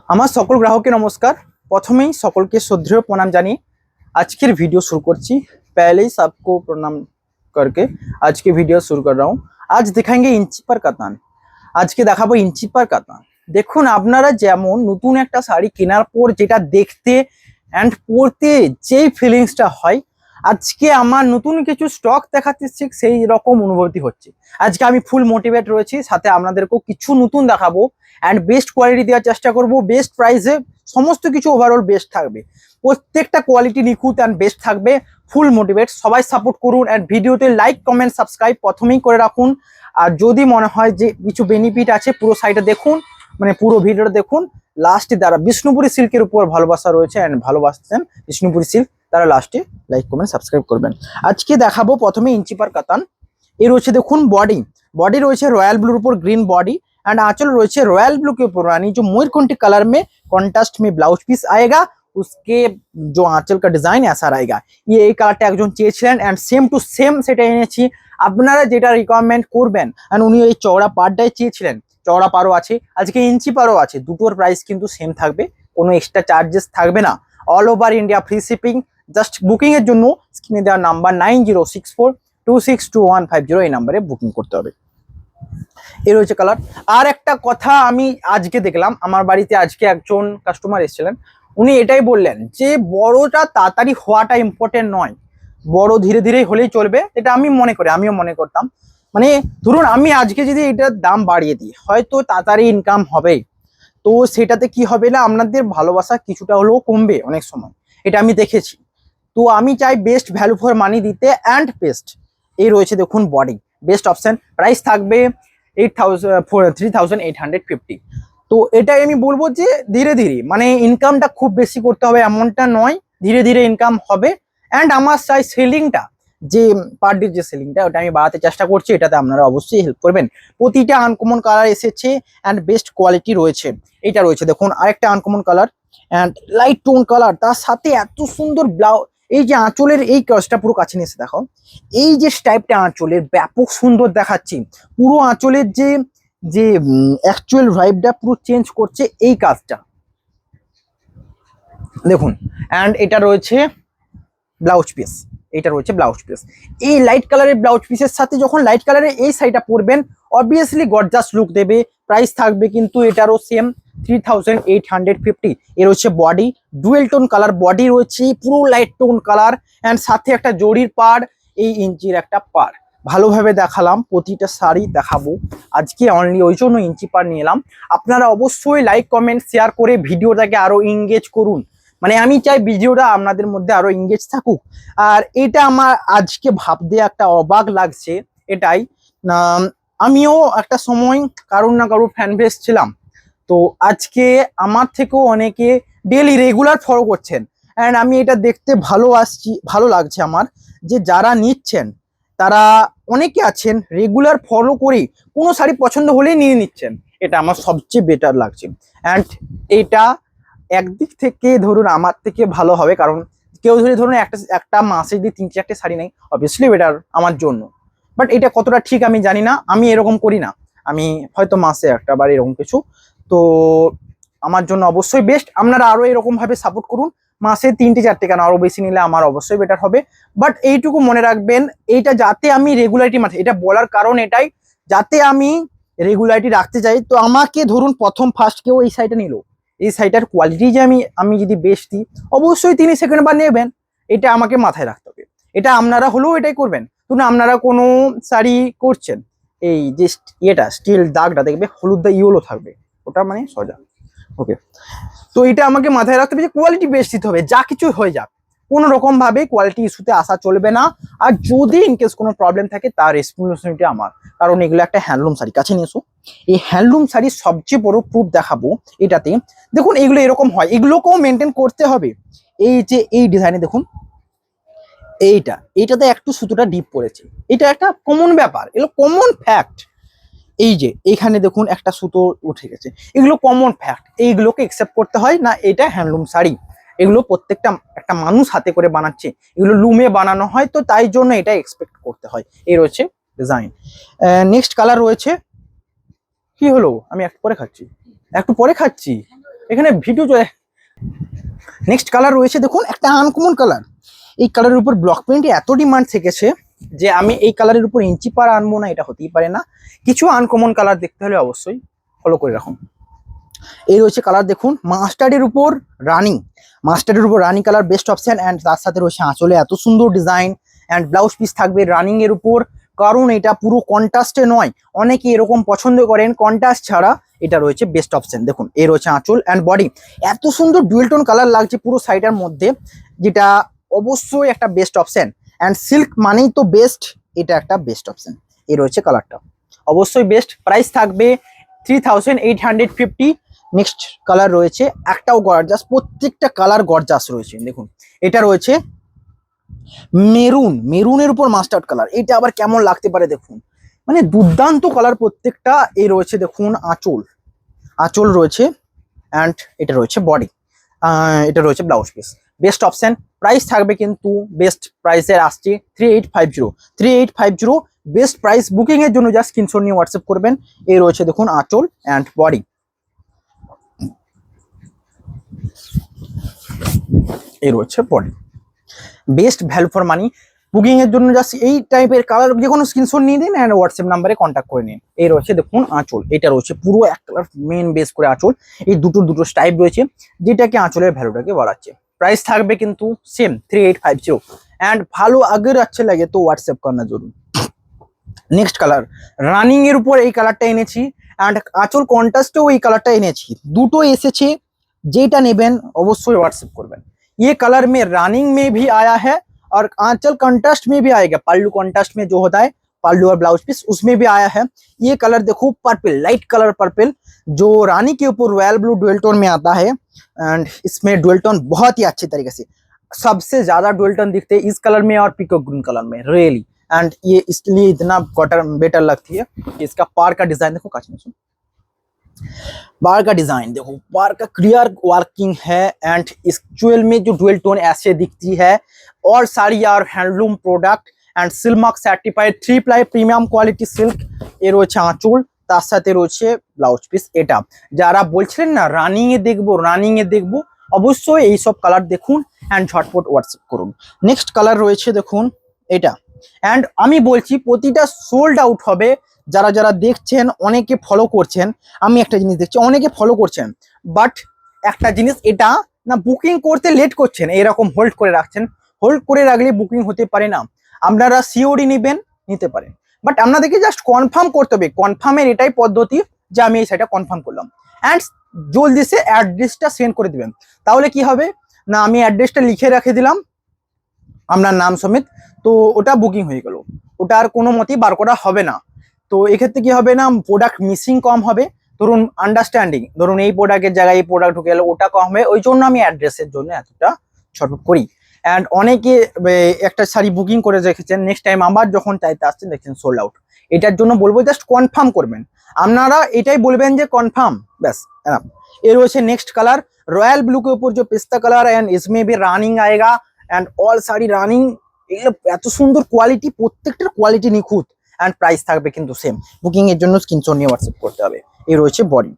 আমার সকল গ্রাহককে নমস্कार। প্রথমেই সকলকে শ্রদ্ধেয় প্রণাম জানিয়ে আজকের ভিডিও शुरू করছি। पहले ही सबको प्रणाम करके आज की वीडियो शुरू कर रहा हूँ। आज दिखाएंगे इंची पर कातान। আজকে দেখাবো ইঞ্চি পার কাতান। দেখুন আপনারা যেমন নতুন একটা শাড়ি কেনার পর যেটা দেখতে অ্যান্ড পরতে যেই ফিলিংসটা হয়, আজকে আমার নতুন কিছু স্টক দেখাতে ঠিক সেই রকম অনুভূতি হচ্ছে। আজকে আমি ফুল মোটিভেট রয়েছি, সাথে আপনাদেরকেও কিছু নতুন দেখাবো অ্যান্ড বেস্ট কোয়ালিটি দেওয়ার চেষ্টা করব। বেস্ট প্রাইসে সমস্ত কিছু ওভারঅল বেস্ট থাকবে, প্রত্যেকটা কোয়ালিটি নিখুঁত অ্যান্ড বেস্ট থাকবে। ফুল মোটিভেট, সবাই সাপোর্ট করুন অ্যান্ড ভিডিওতে লাইক কমেন্ট সাবস্ক্রাইব প্রথমেই করে রাখুন। আর যদি মনে হয় যে কিছু বেনিফিট আছে পুরো সাইটে দেখুন, মানে পুরো ভিডিওটা দেখুন। লাস্টে দ্বারা বিষ্ণুপুরি সিল্কের উপর ভালোবাসা রয়েছে অ্যান্ড ভালোবাসছেন বিষ্ণুপুরি সিল্ক, তারা লাস্টে লাইক কমেন্ট সাবস্ক্রাইব করবেন। আজকে দেখাবো প্রথমে ইঞ্চি পার কাতান। এই রয়েছে দেখুন बॉडी রয়েছে रॉयल ब्लू উপর ग्रीन बॉडी एंड आंचल রয়েছে रॉयल ब्लू के ऊपर रानी जो मयूरकंठी कलर में कॉन्ट्रास्ट में ब्लाउज पीस आएगा। उसके जो आंचल का डिजाइन ऐसा रहेगा। ये এই কালারটা একজন চেয়েছিলেন এন্ড সেম টু সেম সেটা এনেছি। আপনারা যেটা রিকমেন্ড করবেন, এন্ড উনি এই চওড়া পাড়টাই চেয়েছিলেন, চওড়া পাড়ও আছে, আজকে ইঞ্চি পাড়ও আছে। দুটোর প্রাইস কিন্তু সেম থাকবে, কোনো এক্সট্রা চার্জেস থাকবে না। All over India free shipping. Just booking এর জন্য স্ক্রিনে দেওয়া নাম্বার 9064262150 এই নাম্বারে বুকিং করতে হবে। এই রয়েছে কালার। আর একটা কথা আমি আজকে দেখলাম, আমার বাড়িতে আজকে একজন কাস্টমার এসেছিলেন, উনি এটাই বললেন যে বড়টা তাড়াতাড়ি হওয়াটা ইম্পর্টেন্ট নয়, বড় ধীরে ধীরে হলেই চলবে। এটা আমি মনে করি, আমিও মনে করতাম। মানে ধরুন আমি আজকে যদি এটার দাম বাড়িয়ে দিই, হয়তো তাড়াতাড়ি ইনকাম হবে, তো সেটাতে কি হবে না, আপনাদের ভালোবাসা কিছুটা হলেও কমবে অনেক সময়, এটা আমি দেখেছি। তো আমি চাই বেস্ট ভ্যালু ফর মানি দিতে অ্যান্ড বেস্ট। এই রয়েছে দেখুন বডি, বেস্ট অপশন। প্রাইস থাকবে 3850। তো এটাই আমি বলবো যে ধীরে ধীরে, মানে ইনকামটা খুব বেশি করতে হবে এমনটা নয়, ধীরে ধীরে ইনকাম হবে। অ্যান্ড আমার চাই সেলিংটা, যে পার ডে যে সেলিংটা, ওটা আমি বাড়াতে চেষ্টা করছি, এটাতে আপনারা অবশ্যই হেল্প করবেন। প্রতিটা আনকমন কালার এসেছে অ্যান্ড বেস্ট কোয়ালিটি রয়েছে। এটা রয়েছে দেখুন আরেকটা uncommon colour and light tone colour, তার সাথে এত সুন্দর ব্লাউজ। এই যে আঁচলের এই কাজটা পুরো কাছে নিয়ে এসে দেখো, এই যে স্টাইপটা আঁচলের ব্যাপক সুন্দর দেখাচ্ছি। পুরো আঁচলের যে যে অ্যাকচুয়াল ভাইবটা পুরো চেঞ্জ করছে এই কাজটা দেখুন। অ্যান্ড এটা রয়েছে ব্লাউজ পিস, এটা রয়েছে ব্লাউজ পিস। এই লাইট কালারের ব্লাউজ পিসের সাথে যখন লাইট কালারের এই শাড়িটা পরবেন, অবভিয়াসলি গর্জাস লুক দেবে। প্রাইস থাকবে কিন্তু এটারও সেম 3850। এর হচ্ছে body, dual tone colour body রয়েছে, পুরো লাইট টোন কালার অ্যান্ড সাথে একটা জরির পাড়, এই ইঞ্চির একটা পাড়। ভালোভাবে দেখালাম, প্রতিটা শাড়ি দেখাবো আজকে অনলি, ওই জন্য ইঞ্চি পাড় নিয়ে এলাম। আপনারা অবশ্যই লাইক কমেন্ট শেয়ার করে ভিডিওটাকে আরো এঙ্গেজ করুন। মানে আমি চাই ভিডিওটা আপনাদের মধ্যে আরো এঙ্গেজ থাকুক। আর এটা আমার আজকে ভাবতে একটা অবাক লাগছে, এটাই আমিও একটা সময় কারুর না কারুর ফ্যান বেস ছিলাম। তো আজকে আমার থেকেও অনেকে ডেলি রেগুলার ফলো করছেন অ্যান্ড আমি এটা দেখতে ভালো লাগছে আমার, যে যারা নিচ্ছেন তারা অনেকে আছেন রেগুলার ফলো করে কোনো শাড়ি পছন্দ হলেই নিয়ে নিচ্ছেন। এটা আমার সবচেয়ে বেটার লাগছে। অ্যান্ড এটা একদিক থেকে ধরুন আমার থেকে ভালো হবে, কারণ কেউ যদি ধরুন একটা মাসে যদি 3-4টে শাড়ি নেই, অবভিয়াসলি বেটার আমার জন্য। বাট এটা কতটা ঠিক আমি জানি না, আমি এরকম করি না, আমি হয়তো মাসে একটা বার এরকম কিছু। তো আমার জন্য অবশ্যই বেস্ট। আপনারা আরো এরকম ভাবে সাপোর্ট করুন, মাসে 3-4টে কেন, আরো বেশি নিলে আমার অবশ্যই বেটার হবে। বাট এইটুকু মনে রাখবেন, এইটা যাতে আমি রেগুলারিটি মাঠে, এটা বলার কারণ এটাই, যাতে আমি রেগুলারিটি রাখতে চাই। তো আমাকে ধরুন প্রথম ফার্স্ট কেউ এই শাড়িটা নিল, এই শাড়িটার কোয়ালিটি যে আমি যদি বেস্ট দিই, অবশ্যই তিনি সেকেন্ড বার নেবেন, এটা আমাকে মাথায় রাখতে হবে। এটা আপনারা হলেও এটাই করবেন। ধরুন আপনারা কোনো শাড়ি করছেন, এই যে এটা স্টিল দাগটা দেখবে হলুদ দা ইয়েলো থাকবে, ওটা মানে সোজা, ওকে। তো এটা আমাকে মাথায় রাখতে হবে যে কোয়ালিটি বেস্ট দিতে হবে, যা কিছু হয়ে যাক, কোনো রকম ভাবে কোয়ালিটি ইস্যুতে আসা চলবে না। আর যদি ইনকেস কোনো প্রবলেম থাকে তার রেসপন্সিবিলিটি আমার, কারণ এগুলো একটা হ্যান্ডলুম শাড়ি। কাছে নিয়ে এসো, এই হ্যান্ডলুম শাড়ির সবচেয়ে বড় প্রুফ দেখাবো এটাতে। দেখুন এগুলো এরকম হয়, এগুলোকেও মেনটেন করতে হবে। এই যে এই ডিজাইনে দেখুন, এইটাতে একটু সুতোটা ডিপ পড়েছে, এটা একটা কমন ব্যাপার, এগুলো কমন ফ্যাক্ট। এই যে এইখানে দেখুন একটা সুতো উঠে গেছে, এগুলো কমন ফ্যাক্ট, এইগুলোকে একসেপ্ট করতে হয় না। এটা হ্যান্ডলুম শাড়ি, এগুলো প্রত্যেকটা একটা মানুষ হাতে করে বানাচ্ছে, এগুলো লুমে বানানো হয়, তো তাই জন্য এটা এক্সপেক্ট করতে হয়। এই রয়েছে ডিজাইন। নেক্সট কালার রয়েছে, কি হলো, আমি একটু পরে খাচ্ছি। এখানে ভিডিও চলে। নেক্সট কালার রয়েছে দেখুন, একটা আনকমন কালার। এই কালারের উপর ব্লক প্রিন্টে এত ডিমান্ড থেকেছে যে আমি এই কালারের উপর ইঞ্চি পার আনবো না, এটা হতেই পারে না। কিছু আনকমন কালার দেখতে হলে অবশ্যই ফলো করে রাখুন। এই রয়েছে কালার দেখুন, মাস্টার্ডের উপর রানিং, মাস্টার্ডের উপর running colour best option. And তার সাথে রয়েছে আঁচলে এত সুন্দর ডিজাইন অ্যান্ড ব্লাউজ পিস থাকবে রানিং এর উপর, কারণ এটা পুরো কন্ট্রাস্টে নয়। অনেকে এরকম পছন্দ করেন কন্ট্রাস্ট ছাড়া, এটা রয়েছে বেস্ট অপশন। দেখুন এই রয়েছে আঁচল অ্যান্ড বডি, এত সুন্দর ডুয়েল টোন কালার লাগছে পুরো শাড়িটার মধ্যে, যেটা অবশ্যই একটা বেস্ট অপশন। অ্যান্ড সিল্ক মানেই তো বেস্ট, এটা একটা বেস্ট অপশন। এই রয়েছে কালারটা, অবশ্যই বেস্ট। প্রাইস থাকবে 3850। নেক্সট কালার রয়েছে, একটাও গর্জাস, প্রত্যেকটা কালার গর্জাস রয়েছে। দেখুন এটা রয়েছে মেরুন, মেরুনের উপর মাস্টার্ড কালার, এটা আবার কেমন লাগতে পারে দেখুন, মানে দুর্দান্ত কালার প্রত্যেকটা। এই রয়েছে দেখুন আঁচল, আঁচল রয়েছে অ্যান্ড এটা রয়েছে বডি, এটা রয়েছে blouse piece, best option. Price থাকবে কিন্তু বেস্ট প্রাইসের আসছে 3850। Best price. বুকিং এর জন্য জাস্ট স্ক্রিনশট নিয়ে হোয়াটসঅ্যাপ করবেন। এই রয়েছে দেখুন আঁচল অ্যান্ড বডি, এই রয়েছে body, best value for money. Booking এর জন্য জাস্ট এই টাইপের কালার যে কোনো স্ক্রিনশট নিয়ে দিন অ্যান্ড হোয়াটসঅ্যাপ নাম্বারে কন্ট্যাক্ট করে নিন। এই রয়েছে দেখুন আঁচল, এটা রয়েছে পুরো এক কালার মেন বেস করে আঁচল। এই দুটো স্টাইপ রয়েছে, যেটাকে আঁচলের ভ্যালুটাকে বাড়াচ্ছে। প্রাইস থাকবে কিন্তু সেম 3850। অ্যান্ড ভালো আগের अच्छे লাগে তো হোয়াটসঅ্যাপ করনা জরুর। নেক্সট কালার রানিং এর উপর এই কালারটা এনেছি অ্যান্ড আঁচল কন্ট্রাস্টেও এই কালারটা এনেছি, দুটো এসেছে। যেটা নেবেন অবশ্যই হোয়াটসঅ্যাপ করবেন। ये कलर में रनिंग में भी आया है और आंचल कंट्रास्ट में भी आएगा, पल्लू कंट्रास्ट में जो होता है पल्लू और ब्लाउज पीस उसमें भी आया है। ये कलर देखो पर्पल, लाइट कलर पर्पल, जो रानी के ऊपर रॉयल ब्लू डुअल टोन में आता है। एंड इसमें डुअल टोन बहुत ही अच्छे तरीके से, सबसे ज्यादा डुअल टोन दिखते हैं इस कलर में और पीकॉक ग्रीन कलर में रियली। एंड ये इसलिए इतना बेटर लगती है। इसका पार का डिजाइन देखो, काच में बार का डिजाइन देखो, बार का क्लियर वर्किंग है एंड इस ज्वेल में जो डुअल टोन ऐसे दिखती है। और साड़ी আর handloom product and silk mark certified 3 ply premium quality silk. এর রয়েছে আঁচল, তার সাথে রয়েছে ব্লাউজ পিস। এটা যারা বলছিলেন না রানিং এ দেখবো, অবশ্যই এই সব কালার দেখুন এন্ড ঝটপট হোয়াটসঅ্যাপ করুন। নেক্সট কালার রয়েছে দেখুন এটা, এন্ড আমি বলছি প্রতিটা সোল্ড আউট হবে। যারা যারা দেখছেন অনেকে ফলো করছেন, আমি একটা জিনিস দেখছি অনেকে ফলো করছেন, বাট একটা জিনিস এটা না, বুকিং করতে লেট করছেন, এরকম হোল্ড করে রাখছেন। হোল্ড করে রাখলে বুকিং হতে পারে না। আপনারা সিওডি নেবেন, নিতে পারেন, বাট আপনাদেরকে জাস্ট কনফার্ম করতে হবে। কনফার্মের এটাই পদ্ধতি যে আমি এই সাইটটা কনফার্ম করলাম অ্যান্ড জলদি সে অ্যাড্রেসটা সেন্ড করে দিবেন। তাহলে কি হবে না, আমি অ্যাড্রেসটা লিখে রেখে দিলাম আপনার নাম সমেত, তো ওটা বুকিং হয়ে গেল, ওটা আর কোনো মতেই বার করা হবে না। তো এক্ষেত্রে কি হবে না, প্রোডাক্ট মিসিং কম হবে। ধরুন আন্ডারস্ট্যান্ডিং, ধরুন এই প্রোডাক্টের জায়গায় এই প্রোডাক্ট ঢুকে গেল, ওটা কম হবে। ওই জন্য আমি অ্যাড্রেসের জন্য এতটা ছটফট করি। অ্যান্ড অনেকে একটা শাড়ি বুকিং করে রেখেছেন, নেক্সট টাইম আবার যখন চাইতে আসছেন দেখছেন সোল্ড আউট। এটার জন্য বলবো জাস্ট কনফার্ম করবেন, আপনারা এটাই বলবেন যে কনফার্ম, ব্যাস। এর রয়েছে নেক্সট কালার रॉयल ब्लू के ऊपर जो पिस्ता कलर एंड इसमें भी रनिंग आएगा एंड ऑल साड़ी रनिंग। এত সুন্দর কোয়ালিটি, প্রত্যেকটার কোয়ালিটি নিখুঁত এন্ড প্রাইস থাকবে কিন্তু সেম। বুকিং এর জন্য স্ক্রিনশট নিয়ে হোয়াটসঅ্যাপ করতে হবে। এই রয়েছে বডি,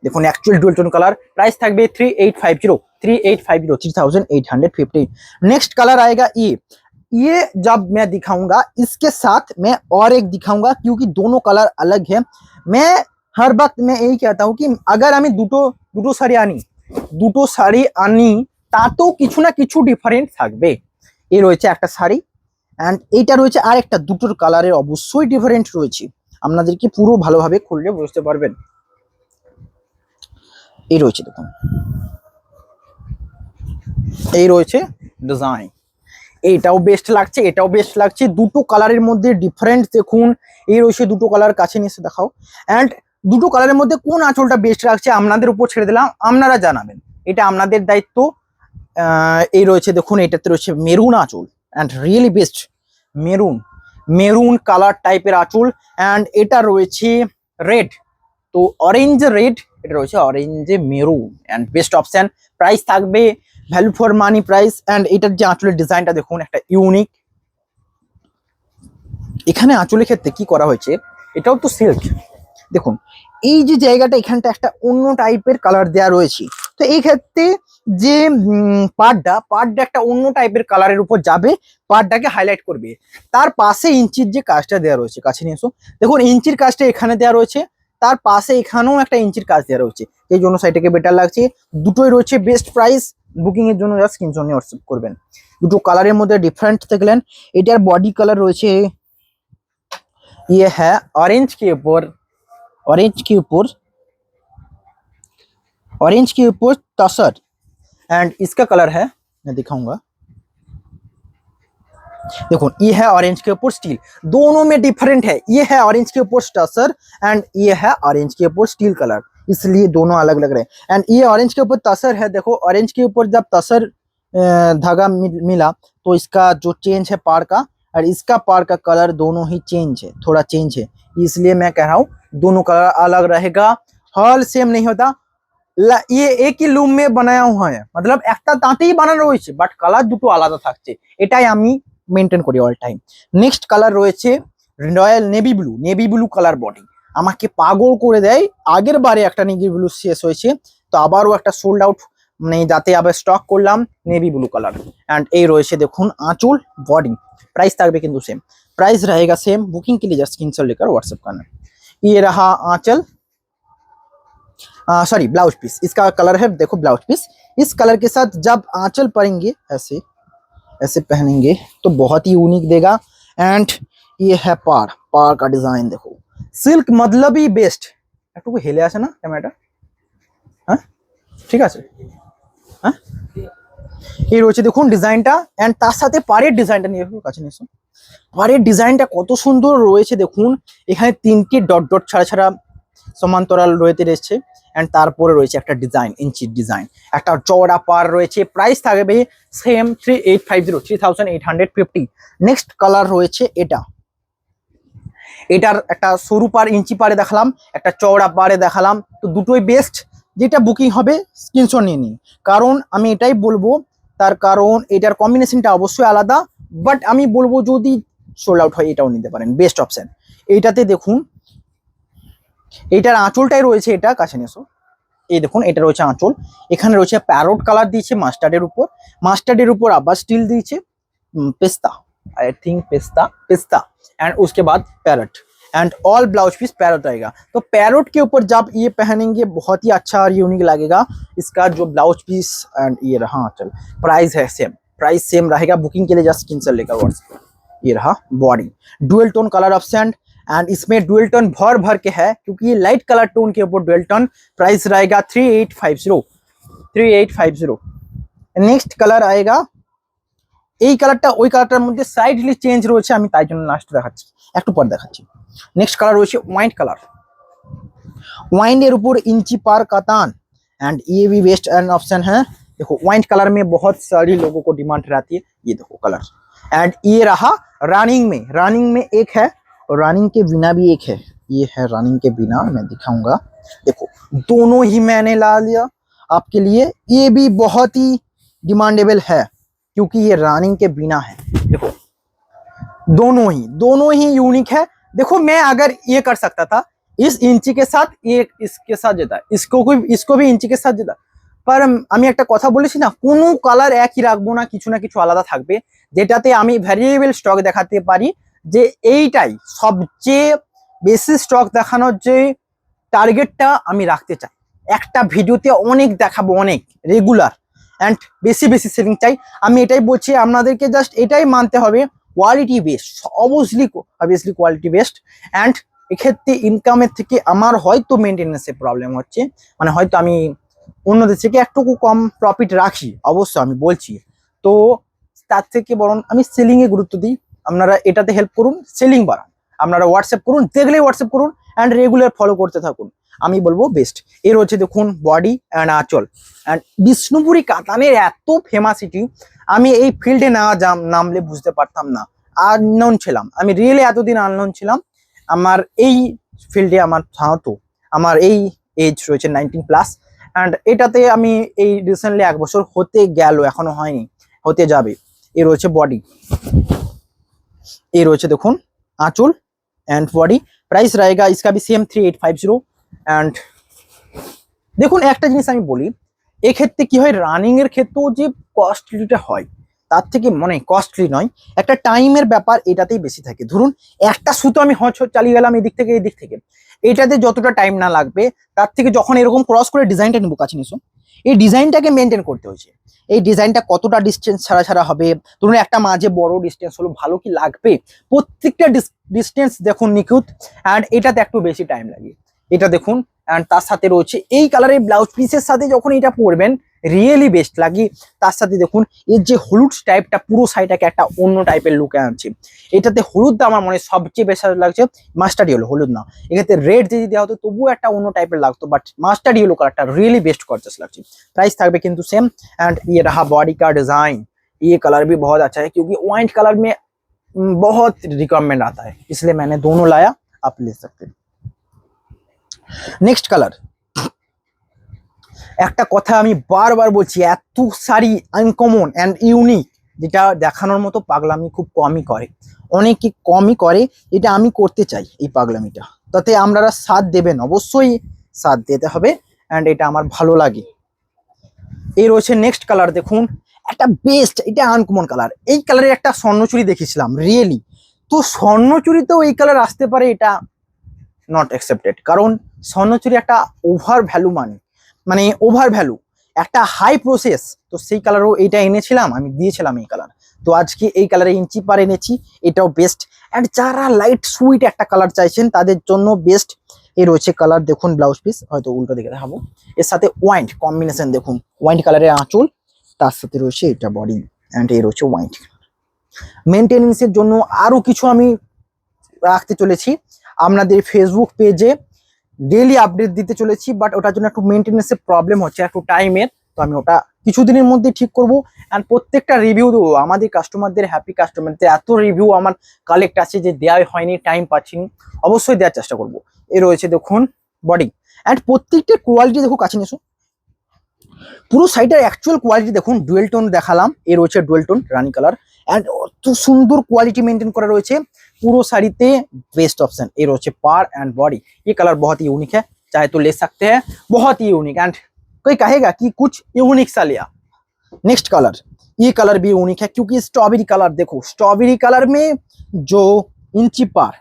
দেখুন actual dual tone colour. Price থাকবে 3850। नेक्स्ट कलर आएगा ये जब मैं दिखाऊंगा इसके साथ मैं और एक दिखाऊंगा, क्योंकि दोनों कलर अलग है। मैं हर वक्त मैं यही कहता हूँ कि अगर আমি দুটো শাড়ি আনি তাতেও কিছু না কিছু ডিফারেন্ট থাকবে। এই রয়েছে একটা শাড়ি এন্ড এইটা রয়েছে আর একটা, দুটোর কালারের অবশ্যই ডিফারেন্ট রয়েছে। আপনাদেরকে পুরো ভালোভাবে খুললে বুঝতে পারবেন। এই রয়েছে দেখুন, এই রয়েছে ডিজাইন, এইটাও বেস্ট লাগছে, এটাও বেস্ট লাগছে। দুটো কালারের মধ্যে ডিফারেন্ট দেখুন। এই রয়েছে দুটো কালার, কাছে নিয়ে এসে দেখাও। এন্ড দুটো কালারের মধ্যে কোন আঁচলটা বেস্ট লাগছে আপনাদের উপর ছেড়ে দিলাম, আপনারা জানাবেন, এটা আপনাদের দায়িত্ব। এই রয়েছে দেখুন, এটাতে রয়েছে মেরুন আঁচল and really best maroon colour টাইপের আঁচল। এন্ড এটা রয়েছে রেড, তো অরেঞ্জ রেড, এটা রয়েছে অরেঞ্জে maroon and best option. Price থাকবে value for money price. And এটার যে আঁচলের ডিজাইনটা দেখুন, একটা ইউনিক। এখানে আঁচলের ক্ষেত্রে কি করা হয়েছে, এটাও তো সিল্ক, দেখুন এই যে জায়গাটা এখানটা একটা অন্য টাইপের কালার দেওয়া রয়েছে। তো এই ক্ষেত্রে যে পাড়টা একটা অন্য টাইপের কালারের উপর যাবে, পাড়টাকে হাইলাইট করবে। তার পাশে ইঞ্চির যে কাজটা দেওয়া রয়েছে, কাছে নিয়ে এসো, দেখুন ইঞ্চির কাজটা এখানে দেওয়া রয়েছে, তার পাশে এখানেও একটা ইঞ্চির কাজ দেওয়া রয়েছে, এই জন্য সাইডটাকে বেটার লাগছে। দুটোই রয়েছে বেস্ট প্রাইস, বুকিং এর জন্য জাস্ট স্ক্রিনশট নিয়ে হোয়াটসঅ্যাপ করবেন। দুটো কালারের মধ্যে ডিফারেন্ট দেখলেন। এটার বডি কালার রয়েছে, ये है ऑरेंज के ऊपर, ऑरेंज के ऊपर, ऑरेंज के ऊपर तसर। एंड इसका कलर है, मैं दिखाऊंगा, देखो ये है ऑरेंज के ऊपर स्टील, दोनों में डिफरेंट है। ये है ऑरेंज के ऊपर टसर एंड ये है ऑरेंज के ऊपर स्टील कलर, इसलिए दोनों अलग लग रहे हैं। एंड ये ऑरेंज के ऊपर तसर है, देखो ऑरेंज के ऊपर जब तसर धागा मिला तो इसका जो चेंज है पार का, और इसका पार का कलर दोनों ही चेंज है, थोड़ा चेंज है, इसलिए मैं कह रहा हूँ दोनों कलर अलग रहेगा, हॉल सेम नहीं होता। ये एक ही लूम में बनाया हुआ है, मतलब একটা তাঁতেই বানানো রয়েছে, বাট কালার দুটো আলাদা থাকছে, এটাই আমি মেনটেন করি অল টাইম। নেক্সট কালার রয়েছে royal navy blue colour body, আমাকে পাগল করে দেয়। আগের বারে একটা নেভি ব্লু শেষ হয়েছে, তো আবারও একটা সোল্ড আউট, মানে যাতে আবার স্টক করলাম নেভি ব্লू कलर। एंड ये রয়েছে দেখুন आंचल बॉडी, प्राइस থাকবে কিন্তু सेम, प्राइस रहेगा सेम। बुकिंग के लिए जस्ट स्क्रीनशॉट लेकर व्हाट्सएप करना। ये रहा आंचल, सॉरी ब्लाउज पीस, इसका कलर है देखो ब्लाउज पीस। इस कलर के साथ जब आंचल पहनेंगे ऐसे ऐसे पहनेंगे तो बहुत ही यूनिक देगा। एंड ये है पार का डिजाइन, देखो सिल्क मतलब ही बेस्ट। একটু হেলে আসে না ক্যামেরাটা, হ্যাঁ ঠিক আছে, হ্যাঁ এই রয়েছে দেখুন ডিজাইনটা। এন্ড তার সাথে পাড়ের ডিজাইনটা নিয়ে কাছে নিয়ে এসো, পাড়ের ডিজাইনটা কত সুন্দর রয়েছে দেখুন, এখানে তিনটি ডট ডট ছাড়া ছাড়া সমান্তরাল রয়েছে। এন্ড তারপরে রয়েছে একটা ডিজাইন, ইঞ্চির ডিজাইন, একটা চওড়া পার রয়েছে। প্রাইস থাকবে সেম 3850। নেক্সট কালার রয়েছে এটার একটা সরু পার ইঞ্চি পারে দেখালাম, একটা চওড়া পারে দেখালাম, তো দুটোই বেস্ট। যেটা বুকিং হবে স্ক্রিনশট নিয়ে নিন, কারণ আমি এটাই বলবো, তার কারণ এটার কম্বিনেশনটা অবশ্যই আলাদা, বাট আমি বলবো যদি সোল্ড আউট হয় এটাও নিতে পারেন, বেস্ট অপশন। এইটাতে দেখুন এইটার আঁচলটাই রয়েছে, এটা কাছে নিয়ে এসো, এই দেখুন এটা রয়েছে আঁচল, এখানে রয়েছে প্যারোট কালার দিয়েছে মাস্টার্ডের উপর আবার স্টিল দিয়েছে पेस्ता, आई थिंक पेस्ता एंड उसके बाद parrot. And all blouse piece parrot रहेगा, तो पैरट के ऊपर जब ये पहनेंगे बहुत ही अच्छा और यूनिक लगेगा इसका जो ब्लाउज पीस। एंड ये रहा चल, प्राइस है सेम, प्राइस सेम रहेगा। बुकिंग के लिए जस्ट स्क्रीनशॉट लेकर व्हाट्सएप। ये रहा body, dual tone colour option, and इसमें डुअल टोन भर के है क्योंकि ये लाइट कलर टोन के ऊपर डुअल टोन। प्राइस रहेगा 3850। नेक्स्ट कलर आएगा, এই কালারটা ওই কালারটার মধ্যে সাইডলি চেঞ্জ রয়েছে, আমি তাই জন্য লাস্ট দেখাচ্ছি, একটু পর দেখাচ্ছি। নেক্সট কালার রয়েছে ওয়াইন কালার, वाइन ऊपर इंची पार का तान। एंड ये भी बेस्ट एंड ऑप्शन है। देखो वाइन कलर में बहुत सारी लोगों को डिमांड रहती है, ये देखो कलर। एंड ये रहा रनिंग में एक है और रनिंग के बिना भी एक है। ये है रनिंग के बिना, मैं दिखाऊंगा। देखो दोनों ही मैंने ला लिया आपके लिए। ये भी बहुत ही डिमांडेबल है क्योंकि ये रनिंग के बिना है। देखो दोनों ही यूनिक है। देखो मैं अगर ये कर सकता था इस इंची के साथ, ये इसके साथ যেটা, इसको भी इंची के साथ যেটা, पर আমি একটা কথা বলেছি না, কোনো কালার একই রাখবো না, কিছু না কিছু আলাদা থাকবে, যেটাতে আমি ভ্যারিয়েবল স্টক দেখাতে পারি। যে এইটাই সবচেয়ে বেশি স্টক দেখানোর যে টার্গেটটা আমি রাখতে চাই। একটা ভিডিওতে অনেক দেখাবো, অনেক রেগুলার এন্ড বেশি সেলিং চাই। আমি এটাই বলছি, আপনাদেরকে জাস্ট এটাই মানতে হবে, quality best, obviously quality best. And এক্ষেত্রে ইনকামের থেকে আমার হয়তো মেনটেন্যান্সের প্রবলেম হচ্ছে, মানে হয়তো আমি অন্যদের থেকে একটুকু কম প্রফিট রাখি, অবশ্য আমি বলছি। তো তার থেকে বরং আমি সেলিং এ গুরুত্ব দিই। আপনারা এটাতে হেল্প করুন, সেলিং বাড়ান। আপনারা হোয়াটসঅ্যাপ করুন, দেখলেই হোয়াটসঅ্যাপ করুন অ্যান্ড রেগুলার ফলো করতে থাকুন। আমি বলবো বেস্ট। এর হচ্ছে দেখুন বডি অ্যান্ড আঁচল। অ্যান্ড বিষ্ণুপুরি কাতানের এত ফেমাসিটি, আমি এই ফিল্ডে না নামলে বুঝতে পারতাম না, আননোন ছিলাম আমি, রিয়েলি এতদিন আননোন ছিলাম। আমার এই ফিল্ডে আমার এই এজ রয়েছে 19+। অ্যান্ড এটাতে আমি এই রিসেন্টলি 1 বছর হতে গেল, এখনো হয়নি, হতে যাবে। এ রয়েছে বডি, ये रोचे देखुन आंचल एंड बॉडी। प्राइस रहेगा इसका भी सेम 3850। অ্যান্ড দেখুন একটা জিনিস আমি বলি, এক্ষেত্রে কি হয়, রানিং এর ক্ষেত্রেও যে কস্টলিটা হয় তার থেকে মানে কস্টলি নয়, একটা টাইমের ব্যাপার এটাতেই বেশি থাকে। ধরুন একটা সুতো আমি হচ হচ চালিয়ে গেলাম এদিক থেকে এই দিক থেকে, এটাতে যতটা টাইম না লাগবে তার থেকে যখন এরকম ক্রস করে ডিজাইনটা নেবো, কাছে নিসো, এই ডিজাইনটাকে মেনটেন করতে হয়েছে। এই ডিজাইনটা কতটা ডিস্টেন্স ছাড়া ছাড়া হবে, ধরুন একটা মাঝে বড় ডিস্টেন্স হলো, ভালো কি লাগবে, প্রত্যেকটা ডিস্টেন্স দেখুন নিখুঁত, অ্যান্ড এটাতে একটু বেশি টাইম লাগে। এটা দেখুন, অ্যান্ড তার সাথে রয়েছে এই কালারের ব্লাউজ পিসের সাথে যখন এটা পরবেন রিয়েলি বেস্ট লাগে। তার সাথে দেখুন এর যে হলুদ টাইপটা পুরো শাড়িটাকে একটা অন্য টাইপের লুকে আনছে। এটাতে হলুদটা আমার মনে হয় সবচেয়ে বেশি লাগছে, মাস্টার্ড ইয়েলো, হলুদ না, এক্ষেত্রে রেড যদি দেওয়া হতো তবুও একটা অন্য টাইপের লাগতো, বাট মাস্টার্ড ইয়েলো কালারটা রিয়েলি बेस्ट गॉर्जियस লাগছে। प्राइस থাকবে কিন্তু सेम। एंड ये रहा बॉडी का डिजाइन, ये कलर भी बहुत अच्छा है क्योंकि वाइट कलर में बहुत रिक्वायरमेंट आता है, इसलिए मैंने दोनों लाया, आप ले सकते हैं। नेक्स्ट कलर, একটা কথা আমি বারবার বলছি, এত শাড়ি আনকমন অ্যান্ড ইউনিক যেটা দেখানোর মতো পাগলামি খুব কমই করে, অনেকে কমই করে, এটা আমি করতে চাই এই পাগলামিটা, তাতে আপনারা সাথ দেবেন, অবশ্যই সাথ দিতে হবে, অ্যান্ড এটা আমার ভালো লাগে। এই রয়েছে নেক্সট কালার, দেখুন একটা বেস্ট, এটা আনকমন কালার, এই কালারের একটা স্বর্ণচুরি দেখেছিলাম রিয়েলি, তো স্বর্ণচুরিতেও এই কালার আসতে পারে, এটা নট অ্যাকসেপ্টেড, কারণ স্বর্ণচুরি একটা ওভার ভ্যালু, মানে ওভার ভ্যালু, একটা হাই প্রসেস, তো সেই কালারও এইটা এনেছিলাম, আমি দিয়েছিলাম এই কালার, তো আজকে এই কালারে ইঞ্চি পার এনেছি, এটাও বেস্ট। অ্যান্ড যারা লাইট সুইট একটা কালার চাইছেন তাদের জন্য বেস্ট। এই রয়েছে কালার, দেখুন ব্লাউজ পিস, হয়তো উল্টো দিকে দেখাবো, এর সাথে ওয়াইট কম্বিনেশন, দেখুন ওয়াইট কালারের আঁচল, তার সাথে রয়েছে এটা বডি, অ্যান্ড এই রয়েছে ওয়াইট। মেনটেনেন্সের জন্য আরো কিছু আমি রাখতে চলেছি আপনাদের ফেসবুক পেজে, ডেইলি আপডেট দিতে চলেছি, বাট ওটার জন্য একটু মেনটেনেন্সের প্রবলেম হচ্ছে, একটু টাইমের, তো আমি ওটা কিছুদিনের মধ্যে ঠিক করবো। অ্যান্ড প্রত্যেকটা রিভিউ দেবো আমাদের কাস্টমারদের, হ্যাপি কাস্টমারদের, এত রিভিউ আমার কালেক্ট আছে যে দেওয়া হয়নি, টাইম পাচ্ছিনি, অবশ্যই দেওয়ার চেষ্টা করবো। এ রয়েছে দেখুন বডি, অ্যান্ড প্রত্যেকটা কোয়ালিটি দেখো, কাছে নিয়ে এসো, পুরো শাড়িটার অ্যাকচুয়াল কোয়ালিটি দেখুন, ডুয়েল টোন দেখালাম, এ রয়েছে dual tone Rani colour, and অত সুন্দর কোয়ালিটি মেনটেন করা রয়েছে पूरो साड़ी पे, बेस्ट ऑप्शन। ये रोचे पार एंड बॉडी, ये कलर बहुत ही यूनिक है, चाहे तो ले सकते हैं, बहुत ही यूनिक, एंड कोई कहेगा कि कुछ यूनिक सा लिया। नेक्स्ट कलर, ये कलर भी यूनिक है क्योंकि स्ट्रॉबेरी कलर देखो, स्ट्रॉबेरी कलर में जो इंची पार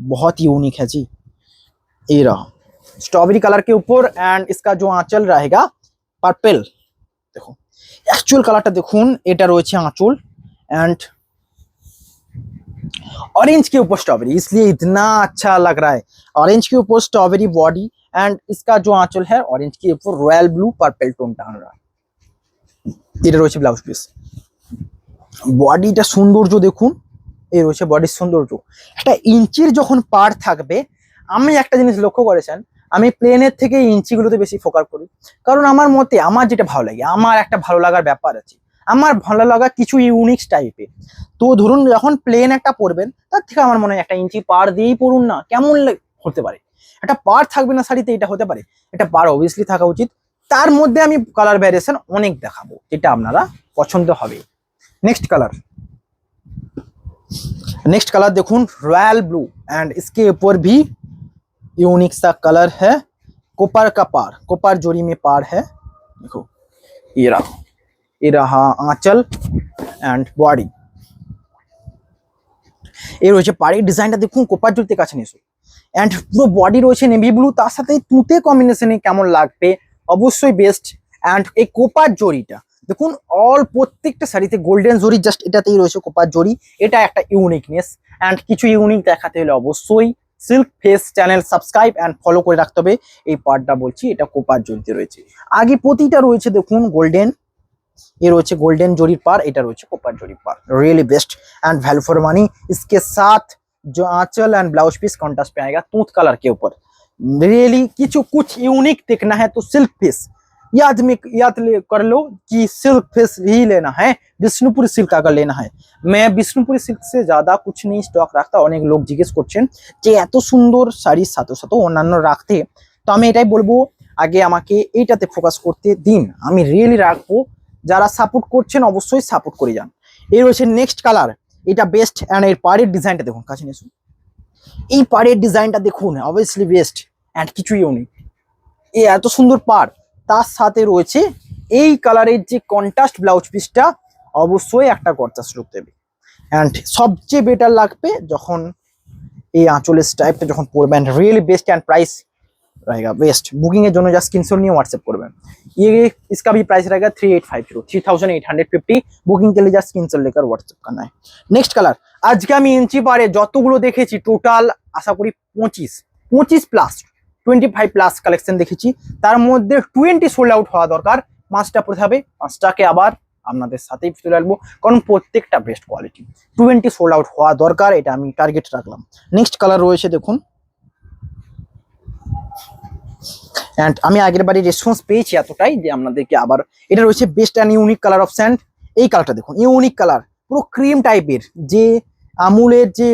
बहुत ही यूनिक है जी। ये रहा स्ट्रॉबेरी कलर के ऊपर, एंड इसका जो आंचल रहेगा पर्पल, देखो एक्चुअल कलरটা দেখুন, এটা রয়েছে আঁচল, एंड ऑरेंज के ऊपर स्ट्रॉबेरी, इसलिए इतना अच्छा लग रहा है, ऑरेंज के ऊपर स्ट्रॉबेरी बॉडी, एंड इसका जो आंचल है ऑरेंज के ऊपर रॉयल ब्लू पर्पल टोन टान रहा है। এটা রয়েছে ব্লাউজ পিস, বডিটা সৌন্দর্য দেখুন, এই রয়েছে বডির সৌন্দর্য, একটা ইঞ্চির যখন পার থাকবে, আমি একটা জিনিস লক্ষ্য করেছেন, আমি প্লেনের থেকে ইঞ্চিগুলোতে বেশি ফোকাস করি, কারণ আমার মতে আমার যেটা ভালো লাগে, আমার একটা ভালো লাগার ব্যাপার আছে, আমার ভালো লাগা কিছু ইউনিক টাইপের, তো ধরুন যখন প্লেন একটা পরবেন তার থেকে আমার মনে হয় একটা ইঞ্চি পার দিয়েই পরুন না, কেমন হতে পারে, একটা পার থাকবে না শাড়িতে, এটা হতে পারে, এটা পার অবভিয়াসলি থাকা উচিত, তার মধ্যে আমি কালার ভ্যারিয়েশন অনেক দেখাবো, যেটা আপনারা পছন্দ হবে। नेक्स्ट कलर देखून रॉयल ब्लू, एंड इसके ऊपर भी यूनिक सा कलर है, कोपर का पार, कोपर जोड़ी में पार है, देखो ये रहा आंचल एंड बॉडी, ये রয়েছে পাড়ি, ডিজাইনটা দেখুন কোপার জড়িতে কাছে নিয়ে এসো, এন্ড পুরো বডি রয়েছে নেভি ব্লু, তার সাথে তুতে কম্বিনেশনে কেমন লাগবে, অবশ্যই বেস্ট। এন্ড এই কোপার জড়িটা দেখুন, অল প্রত্যেকটা শাড়িতে গোল্ডেন জড়ি, জাস্ট এটাতেই রয়েছে কোপার জড়ি, এটা একটা ইউনিকনেস, এন্ড কিছু ইউনিক দেখাতে হলে অবশ্যই silk face channel subscribe and follow করে রাখতে হবে। এই পার্টটা বলছি, এটা কোপার জড়িতে রয়েছে, আগে প্রতিটা রয়েছে দেখুন গোল্ডেন, ये रोचे गोल्डन जोड़ी पार, এটা রয়েছে কোপার জড়ি পার, really best and value for money. इसके साथ जो आंचल एंड ब्लाउज पीस कॉन्ट्रास्ट पे आएगा तूत कलर के ऊपर, रियली कुछ यूनिक देखना है तो सिल्क फेस याद कर लो कि सिल्क फेस ही लेना है, বিষ্ণুপুরি सिल्क अगर लेना है, मैं বিষ্ণুপুরি सिल्क से ज्यादा कुछ नहीं स्टॉक রাখতা, অনেক লোক জিজ্ঞেস করছেন যে এত সুন্দর শাড়ির সাথে সাথে অন্যান্য রাখতে, তো আমি এটাই বলবো আগে আমাকে এইটাতে ফোকাস করতে দিন, আমি রিয়েলি রাখবো, যারা সাপোর্ট করছেন অবশ্যই সাপোর্ট করে যান। এই রয়েছে নেক্সট কালার, এটা বেস্ট, এন্ড এর পাড়ের ডিজাইনটা দেখুন, কাছে নিয়ে আসুন, এই পাড়ের ডিজাইনটা দেখুন অবভিয়াসলি বেস্ট, এন্ড কিছু ইউনিক, এই এত সুন্দর পার, তার সাথে রয়েছে এই কালারের যে কন্ট্রাস্ট ব্লাউজ পিসটা, অবশ্যই একটা গর্জাস লুক দেবে। অ্যান্ড সবচেয়ে বেটার লাগবে যখন এই আঁচলের স্টাইপটা যখন পরবেন, রিয়েলি बेस्ट एंड प्राइस रहेगा बेस्ट। बुकिंग এর জন্য জাস্ট স্ক্রিনশট নিয়ে व्हाट्सएप করবেন। ये इसका भी प्राइस रहेगा 3850 3850। बुकिंग के लिए जस्ट स्क्रीनशॉट लेकर व्हाट्सएप करना है। नेक्स्ट कलर, আজকে আমি ইঞ্চি পারে যতগুলো দেখেছি টোটাল আশা করি 25 প্লাস 25 প্লাস কালেকশন দেখেছি, তার মধ্যে 20 সোল্ড আউট হওয়া দরকার। 5টা পড়তে হবে, 5টাকে আবার আপনাদের সাথেই তুলে রাখবো, কারণ প্রত্যেকটা বেস্ট কোয়ালিটি। 20 সোল্ড আউট হওয়া দরকার, এটা আমি টার্গেট রাখলাম। নেক্সট কালার রয়েছে দেখুন, অ্যান্ড আমি আগের বারে রেসপন্স পেয়েছি এতটাই যে আপনাদেরকে আবার, এটা রয়েছে best and unique colour of sand. এই কালারটা দেখুন, ইউনিক কালার, পুরো ক্রিম টাইপের, যে আমুলের যে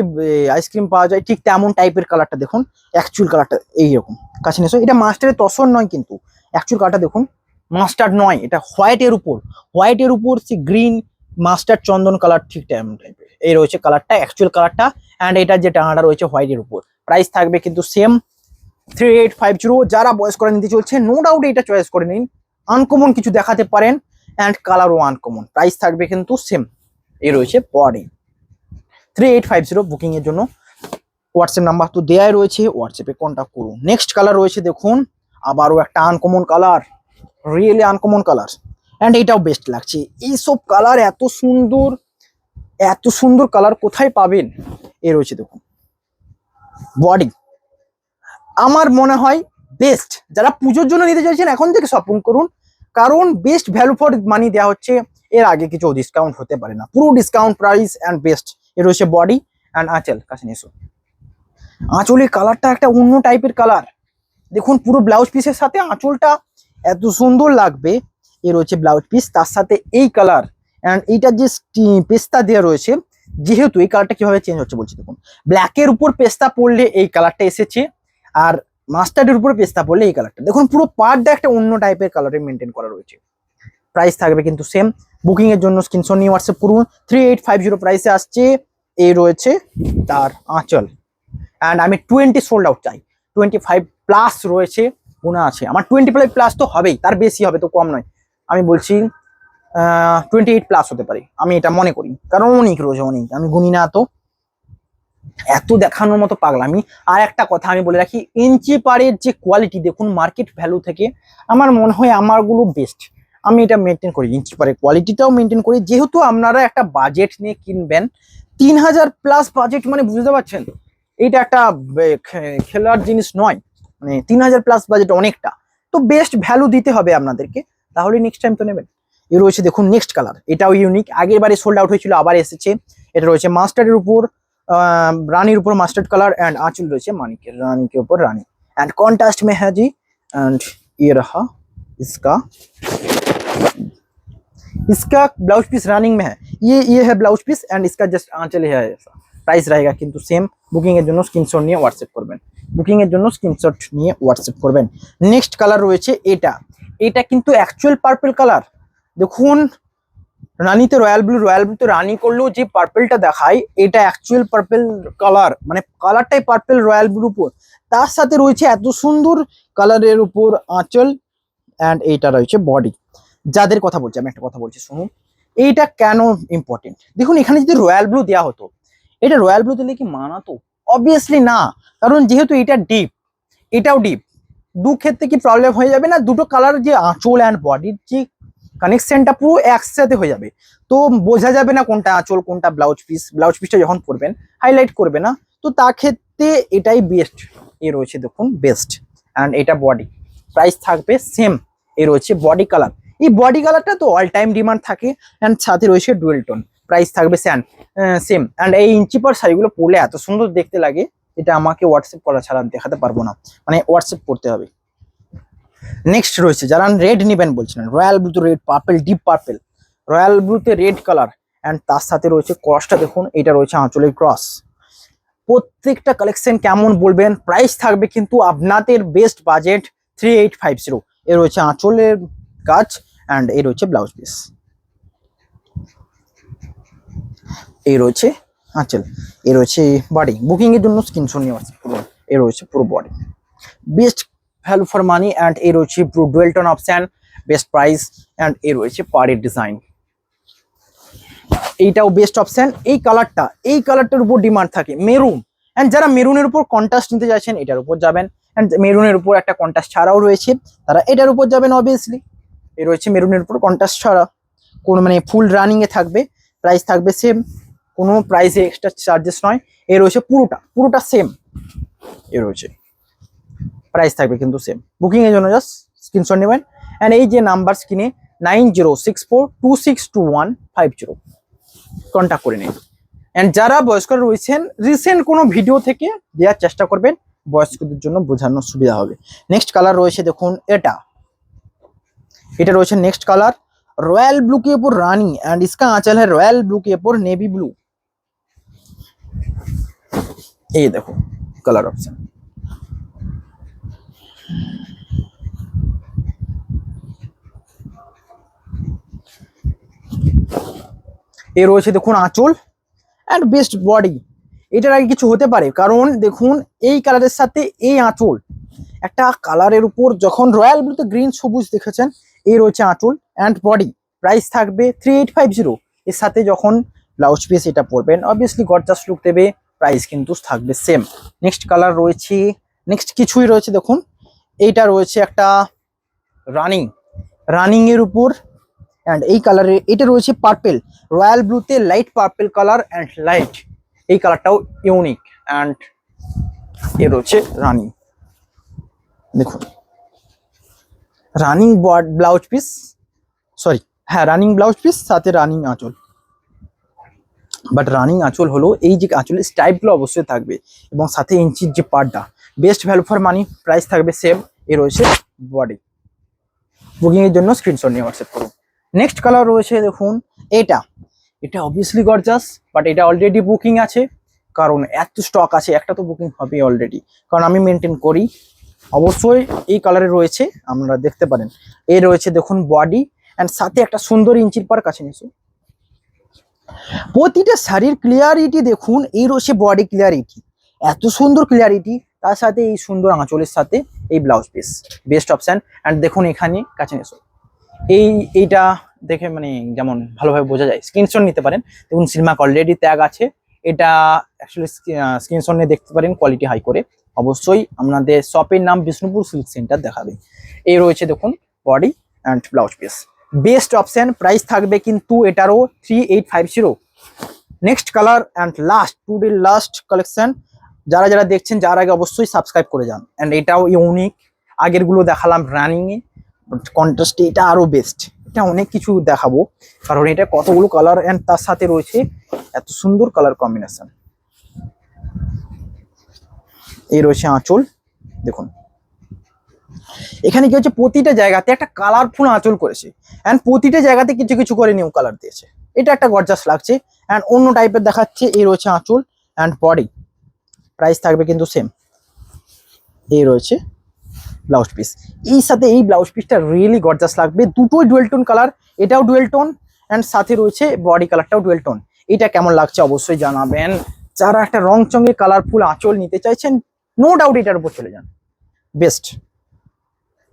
আইসক্রিম পাওয়া যায় ঠিক তেমন টাইপের কালারটা দেখুন। অ্যাকচুয়াল কালারটা এইরকম, কাছে নিয়ে এটা মাস্টারের তসর নয়, কিন্তু অ্যাকচুয়াল কালারটা দেখুন, মাস্টার্ড নয়, এটা হোয়াইটের উপর সে গ্রিন মাস্টার্ড চন্দন কালার ঠিক তেমন টাইপের এই রয়েছে কালারটা, অ্যাকচুয়াল কালারটা। অ্যান্ড এটা যে টাঙাটা রয়েছে হোয়াইটের উপর, প্রাইস থাকবে কিন্তু সেম 3850। যারা বয়স করে নিতে চলছে নো ডাউট এটা চয়েস করে নিন, আনকমন কিছু দেখাতে পারেন, অ্যান্ড কালারও আনকমন, প্রাইস থাকবে কিন্তু সেম। এই রয়েছে বডি 3850। বুকিং এর জন্য হোয়াটসঅ্যাপ নাম্বার তো দেয়াই রয়েছে, হোয়াটসঅ্যাপে কন্ট্যাক্ট করুন। নেক্সট কালার রয়েছে দেখুন, আবারও একটা uncommon colour, really uncommon colour, and এটাও বেস্ট লাগছে। এইসব কালার এত সুন্দর কালার কোথায় পাবেন? এই রয়েছে দেখুন বডি, আমার মনে হয় বেস্ট। যারা পুজোর জন্য নিতে চাইছেন এখন থেকে শপিং করুন, কারণ বেস্ট ভ্যালু ফর মানি দেওয়া হচ্ছে, এর আগে কিছু ডিসকাউন্ট হতে পারে না, পুরো ডিসকাউন্ট প্রাইস অ্যান্ড বেস্ট। এর রয়েছে বডি অ্যান্ড আঁচল, কাছে নিয়ে এসো। আঁচলের কালারটা একটা অন্য টাইপের কালার দেখুন, পুরো ব্লাউজ পিসের সাথে আঁচলটা এত সুন্দর লাগবে। এর রয়েছে ব্লাউজ পিস, তার সাথে এই কালার, অ্যান্ড এইটার যে পেস্তা দেওয়া রয়েছে, যেহেতু এই কালারটা কিভাবে চেঞ্জ হচ্ছে বলছি দেখুন, ব্ল্যাকের উপর পেস্তা পড়লে এই কালারটা এসেছে, আর মাস্টার্ডের উপরে পেস্তা পড়লে এই কালারটা দেখুন, পুরো পার্টটা একটা অন্য টাইপের কালারে মেনটেন করা রয়েছে। প্রাইস থাকবে কিন্তু সেম। বুকিং এর জন্য স্ক্রিনশট নিয়ে হোয়াটসঅ্যাপ করুন। 3850 প্রাইসে আসছে। এই রয়েছে তার আঁচল, অ্যান্ড আমি 20 সোল্ড আউট চাই। 25 প্লাস রয়েছে, গোনা আছে আমার, 25 প্লাস তো হবেই, তার বেশি হবে তো কম নয়। আমি বলছি 28 প্লাস হতে পারে, আমি এটা মনে করি, কারণ অনেক রয়েছে, অনেক, আমি গুনি না তো, এত দেখানোর মতো পাগলামি। আর একটা কথা আমি বলে রাখি, ইঞ্চি পাড়ের যে কোয়ালিটি দেখুন মার্কেট ভ্যালু থেকে, আমার মনে হয় আমারগুলো বেস্ট। আমি এটা মেনটেন করি, ইঞ্চি পাড়ের কোয়ালিটিটাও মেনটেন করি, যেহেতু আপনারা একটা বাজেট নিয়ে কিনবেন। 3000 প্লাস বাজেট মানে বুঝতে পারছেন, এইটা একটা খেলার জিনিস নয়, মানে 3000 প্লাস বাজেট অনেকটা, তো বেস্ট ভ্যালু দিতে হবে আপনাদেরকে, তাহলে নেক্সট টাইম তো নেবেন। এ রয়েছে দেখুন নেক্সট কালার, এটাও ইউনিক, আগের বারে সোল্ড আউট হয়েছিল, আবার এসেছে। এটা রয়েছে মাস্টার্ডের উপর রানীর উপর মাস্টার্ড कलर एंड आंचल रही मानिकेर रानी के ऊपर रानी एंड कॉन्ट्रास्ट में है जी। एंड ये रहा इसका इसका ब्लाउज पीस रनिंग में है, ये है ब्लाउज पीस एंड इसका जस्ट आंचल है ऐसा। प्राइस रहेगा किंतु सेम। बुकिंग এর জন্য স্ক্রিনশট নিয়ে হোয়াটসঅ্যাপ করবেন, বুকিং এর জন্য স্ক্রিনশট নিয়ে হোয়াটসঅ্যাপ করবেন। নেক্সট কালার রয়েছে এটা কিন্তু অ্যাকচুয়াল পার্পল কালার দেখুন, রানীতে রয়্যাল ব্লুতে রানী করলেও যে পার্পলটা দেখায় এটা অ্যাকচুয়াল পার্পল কালার, মানে কালারটাই পার্পল রয়্যাল ব্লুর উপর, তার সাথে রয়েছে এত সুন্দর কালারের উপর আঁচল, অ্যান্ড এইটা রয়েছে বডি। যাদের কথা বলছি আমি একটা কথা বলছি শুনুন, এইটা কেন ইম্পর্টেন্ট দেখুন, এখানে যদি রয়্যাল ব্লু দেওয়া হতো, এটা রয়্যাল ব্লু দিলে কি মানাতো? অবভিয়াসলি না, কারণ যেহেতু এটা ডিপ এটাও ডিপ, দু ক্ষেত্রে কি প্রবলেম হয়ে যাবে না, দুটো কালার যে আঁচল অ্যান্ড বডির যে কানেকশনটা পুরো একসাথে হয়ে যাবে, তো বোঝা যাবে না কোনটা আঁচল কোনটা ব্লাউজ পিসটা যখন পরবেন হাইলাইট করবে না, তো তার ক্ষেত্রে এটাই বেস্ট। এ রয়েছে দেখুন বেস্ট, অ্যান্ড এটা বডি, প্রাইস থাকবে সেম। এ রয়েছে বডি কালার, এই বডি কালারটা তো অল টাইম ডিমান্ড থাকে, অ্যান্ড সাথে রয়েছে ডুয়েল টোন, প্রাইস থাকবে সেম। অ্যান্ড এই ইঞ্চি পার শাড়িগুলো পরলে এত সুন্দর দেখতে লাগে, এটা আমাকে হোয়াটসঅ্যাপ করা ছাড়া দেখাতে পারবো না, মানে হোয়াটসঅ্যাপ করতে হবে। নেক্সট রয়েছে যারা রেড নেবেন বলছিলেন, রয়্যাল ব্লুতে red purple, deep purple, royal ব্লুতে রেড কালার, অ্যান্ড তার সাথে রয়েছে ক্রসটা দেখুন, এটা রয়েছে আঁচলের ক্রস। প্রত্যেকটা কালেকশন কেমন বলবেন, প্রাইস থাকবে কিন্তু আপনাদের বেস্ট বাজেট 3850। এ রয়েছে আঁচলের কাজ, অ্যান্ড এই রয়েছে ব্লাউজ পিস, এই রয়েছে আঁচল, এ রয়েছে বডি। বুকিং এর জন্য স্ক্রিনশট নিয়ে আসছে পুরো, এ রয়েছে পুরো body. Best value for money and এই রয়েছে blue dual tone option, best price and এই রয়েছে পাড়ের ডিজাইন। এইটাও বেস্ট অপশন। এই কালারটার উপর ডিমান্ড থাকে মেরুন, অ্যান্ড যারা মেরুনের উপর কন্ট্রাস্ট নিতে চাইছেন এটার উপর যাবেন, অ্যান্ড মেরুনের উপর একটা কন্ট্রাস্ট ছাড়াও রয়েছে তারা এটার উপর যাবেন অবভিয়াসলি। এই রয়েছে মেরুনের উপর কন্ট্রাস্ট ছাড়া, কোনো মানে ফুল রানিং এ থাকবে, প্রাইস থাকবে সেম, কোনো প্রাইসে এক্সট্রা চার্জেস নয়। এ রয়েছে পুরোটা সেম, এ রয়েছে প্রাইস থাকবে কিন্তু সেম। বুকিং এর জন্য জাস্ট স্ক্রিনশট নেবেন, অ্যান্ড এই যে নাম্বার স্ক্রিনে 9064262150 কন্ট্যাক্ট করে নিন। অ্যান্ড যারা বয়স্ক রয়েছেন রিসেন্ট কোনো ভিডিও থেকে দেওয়ার চেষ্টা করবেন, বয়স্কদের জন্য বোঝানোর সুবিধা হবে। নেক্সট কালার রয়েছে দেখুন, এটা রয়েছে নেক্সট কালার, रॉयल ब्लू के ऊपर रानी एंड इसका आंचल है रॉयल ब्लू के ऊपर नेवी ब्लू। ये देखो कलर ऑप्शन, ये রয়েছে দেখুন আঁচল এন্ড বেস্ট বডি। এটার আগে কিছু হতে পারে, কারণ দেখুন এই কালারের সাথে এই আঁচল, একটা কালারের উপর যখন রয়্যাল ব্লুতে গ্রিন সবুজ দেখেছেন, এই রয়েছে আঁচল অ্যান্ড বডি। প্রাইস থাকবে 3850। এর সাথে যখন ব্লাউজ পিস এটা পরবেন অবভিয়াসলি গর্জাস লুক দেবে, প্রাইস কিন্তু থাকবে সেম। নেক্সট কালার রয়েছে, নেক্সট কিছুই রয়েছে দেখুন, এইটা রয়েছে একটা রানিং এর উপর, অ্যান্ড এই কালারে এটা রয়েছে পার্পেল, রয়্যাল ব্লুতে light purple colour and light, এই কালারটাও ইউনিক। অ্যান্ড এ রয়েছে রানিং, দেখুন রানিং ব্লাউজ পিস, সরি হ্যাঁ রানিং ব্লাউজ পিস সাথে রানিং আঁচল। বাট রানিং আঁচল হলো এই যে আঁচলের স্টাইপগুলো অবশ্যই থাকবে, এবং সাথে ইঞ্চির যে পার্টটা, best value for money, price থাকবে সেম। এ রয়েছে বডি। বুকিং এর জন্য স্ক্রিনশট নিয়ে হোয়াটসঅ্যাপ করুন। নেক্সট কালার রয়েছে দেখুন, এটা অবভিয়াসলি গর্জাস, বাট এটা অলরেডি বুকিং আছে, কারণ এত স্টক আছে, একটা তো বুকিং হবে অলরেডি, কারণ আমি মেনটেন করি। অবশ্যই এই কালারে রয়েছে, আপনারা দেখতে পারেন। এ রয়েছে দেখুন বডি অ্যান্ড সাথে একটা সুন্দর ইঞ্চির পার কাছে নিয়েছো, প্রতিটা শাড়ির ক্লিয়ারিটি দেখুন। এই রয়েছে বডি ক্লিয়ারিটি, এত সুন্দর ক্লিয়ারিটি, তার সাথে এই সুন্দর আঁচলের সাথে এই blouse piece, best option. And দেখুন এখানে কাছে নিয়েছো, এইটা দেখে মানে যেমন ভালোভাবে বোঝা যায়, স্ক্রিনশট নিতে পারেন। দেখুন সিলমার্ক অলরেডি ট্যাগ আছে, এটা অ্যাকচুয়ালি স্ক্রিনশট নিয়ে দেখতে পারেন কোয়ালিটি হাই করে। অবশ্যই আপনাদের শপের নাম বিষ্ণুপুর সিল্ক সেন্টার দেখাবে। এই রয়েছে দেখুন body and blouse piece, best option. Price থাকবে কিন্তু এটারও 3850। Next colour and last, today last collection. যারা দেখছেন যার আগে অবশ্যই সাবস্ক্রাইব করে যান। অ্যান্ড এটাও ইউনিক, আগেরগুলো দেখালাম রানিংয়ে, কন্ট্রাস্টে এটা আরো বেস্ট। এটা অনেক কিছু দেখাবো, কারণ এটা কতগুলো কালার অ্যান্ড তার সাথে রয়েছে এত সুন্দর কালার কম্বিনেশন। এই রয়েছে আঁচল, দেখুন এখানে কি হচ্ছে, প্রতিটা জায়গাতে একটা কালারফুল আঁচল করেছে, অ্যান্ড প্রতিটা জায়গাতে কিছু কিছু করে নিউ কালার দিয়েছে। এটা একটা গর্জাস লাগছে অ্যান্ড অন্য টাইপের দেখাচ্ছে। এই রয়েছে আঁচল অ্যান্ড বডি, প্রাইস থাকবে কিন্তু সেম। এই রয়েছে ব্লাউজ পিস, এই সাথে এই ব্লাউজ পিসটা রিয়েলি গর্জাস লাগবে। দুটোই ডুয়েল টোন কালার, এটাও ডুয়েল টোন অ্যান্ড সাথে রয়েছে বডি কালারটাও ডুয়েল টোন। এটা কেমন লাগছে অবশ্যই জানাবেন। যারা একটা রং চঙে কালারফুল আঁচল নিতে চাইছেন, नो डाउट এটার উপর চলে যান, बेस्ट।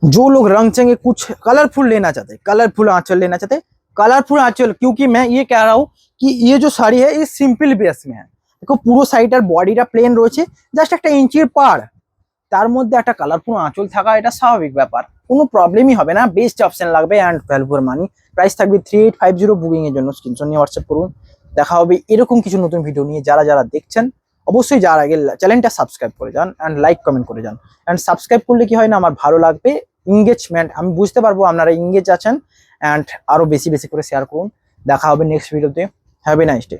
जो लोग रंग चंगे कुछ कलरफुल लेना चाहते, कलरफुल आंचल लेना चाहते, कलरफुल आंचल, क्योंकि मैं ये कह रहा हूँ कि ये जो साड़ी है ये सिंपल बेस में है। देखो পুরো সাইডটার বডিটা প্লেন রয়েছে, জাস্ট একটা ইঞ্চির পাড়, তার মধ্যে একটা কালারফুল আঁচল থাকা, এটা স্বাভাবিক ব্যাপার, কোনো প্রবলেমই হবে না। বেস্ট অপশন লাগবে and value for money, price থাকবে 3850। বুকিং এর জন্য স্ক্রিনশট নিয়ে হোয়াটসঅ্যাপ করুন। দেখা হবে এরকম কিছু নতুন ভিডিও নিয়ে। যারা দেখছেন অবশ্যই যার আগে চ্যানেলটা সাবস্ক্রাইব করে যান অ্যান্ড লাইক কমেন্ট করে যান। অ্যান্ড সাবস্ক্রাইব করলে কি হয় না, আমার ভালো লাগবে, এঙ্গেজমেন্ট, আমি বুঝতে পারবো আপনারা এঙ্গেজ আছেন, অ্যান্ড আরো বেশি করে শেয়ার করুন। দেখা হবে নেক্সট ভিডিওতে। Have a nice day.